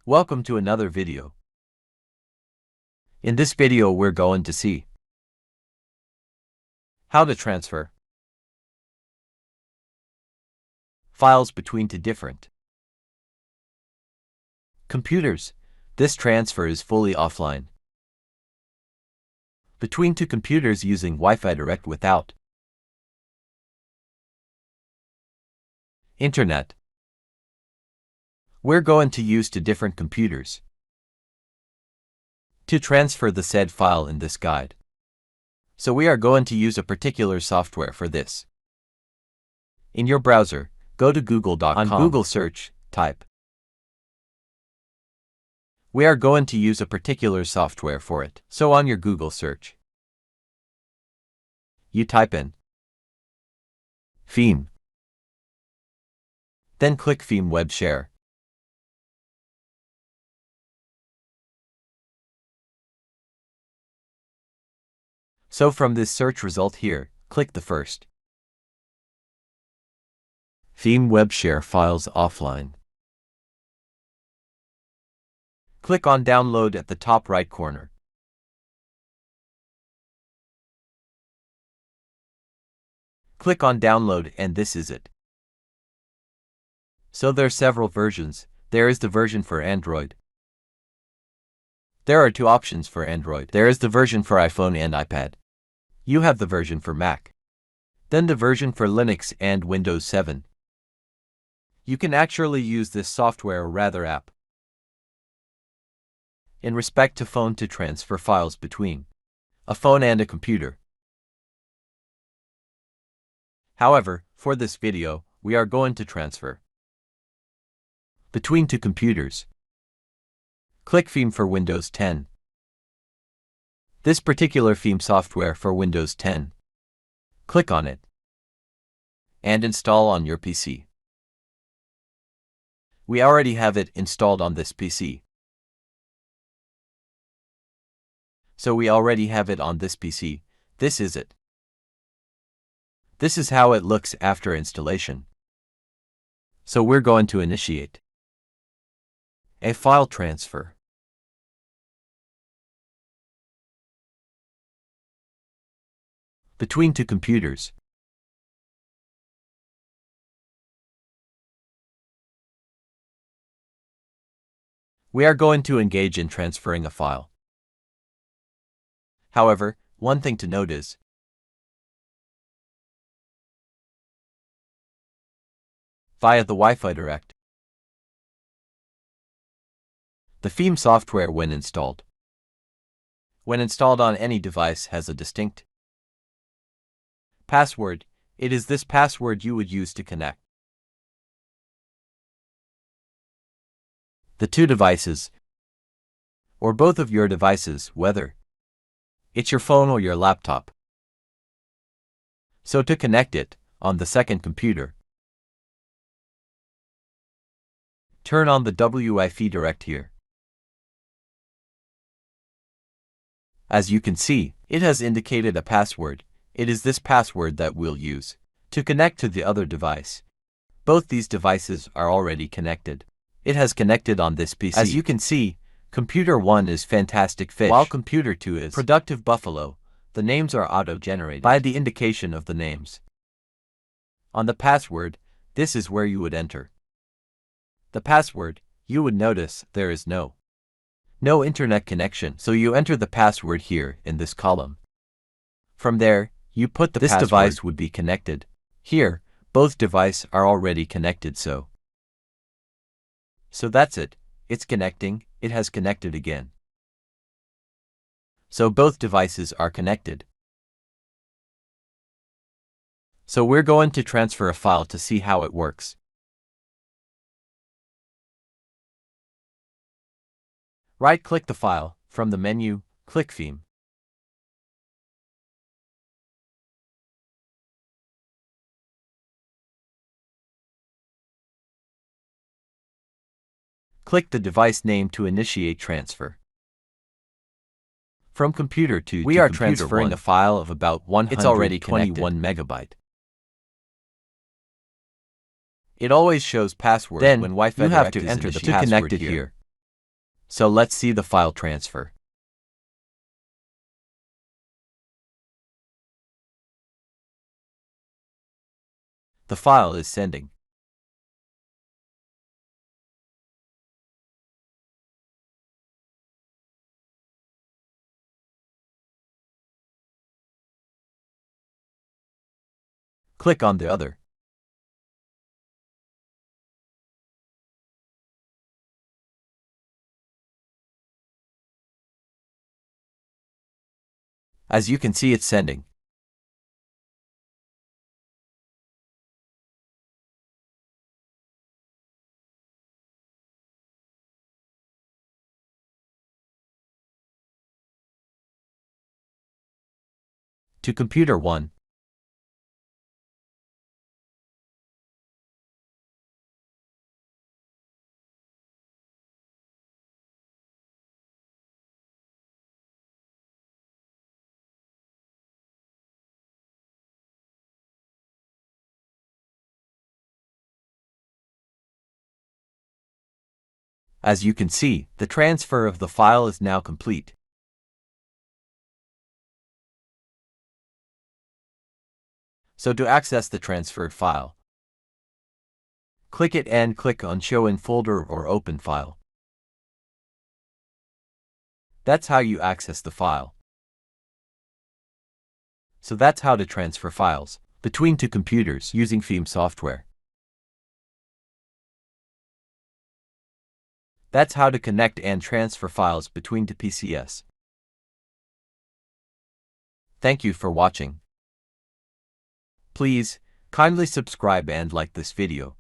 Welcome to another video. In this video we're going to see how to transfer files between two different computers. This transfer is fully offline between two computers using Wi-Fi Direct without internet. We're going to use two different computers to transfer the said file in this guide. So we are going to use a particular software for this. In your browser, go to google.com. On Google search, type. We are going to use a particular software for it. So on your Google search, you type in Veeam. Then click Veeam Web Share. So from this search result here, click the first. Veeam Web Share Files Offline. Click on Download at the top right corner. Click on Download and this is it. So there are several versions. There is the version for Android. There are two options for Android. There is the version for iPhone and iPad. You have the version for Mac. Then the version for Linux and Windows 7. You can actually use this software or rather app in respect to phone to transfer files between a phone and a computer. However, for this video, we are going to transfer between two computers. Click Veeam for Windows 10. This particular Veeam software for Windows 10. Click on it and install on your PC. We already have it installed on this PC. So we already have it on this PC. This is it. This is how it looks after installation. So we're going to initiate a file transfer between two computers. We are going to engage in transferring a file. However, one thing to note is via the Wi-Fi Direct. The Veeam software when installed on any device has a distinct password. It is this password you would use to connect the two devices, or both of your devices, whether it's your phone or your laptop. So to connect it on the second computer, turn on the Wi-Fi Direct here. As you can see, it has indicated a password. It is this password that we'll use to connect to the other device. Both these devices are already connected. It has connected on this PC. As you can see, Computer 1 is Fantastic Fish, while Computer 2 is Productive Buffalo. The names are auto-generated by the indication of the names. On the password, this is where you would enter the password. You would notice there is no internet connection, so you enter the password here in this column. From there, you put the password. This device would be connected. Here, both devices are already connected, so that's it. It's connecting. It has connected again. So both devices are connected. So we're going to transfer a file to see how it works. Right-click the file. From the menu, click Veeam. Click the device name to initiate transfer. From Computer 2 we are transferring 1. A file of about 121 it's already 21 megabyte. It always shows password then when Wi-Fi Direct is initiated. To connect it here. So let's see the file transfer. The file is sending. Click on the other. As you can see, it's sending. To computer 1. As you can see, the transfer of the file is now complete. So to access the transferred file, click it and click on Show in Folder or Open File. That's how you access the file. So that's how to transfer files between two computers using Veeam software. That's how to connect and transfer files between two PCs. Thank you for watching. Please, kindly subscribe and like this video.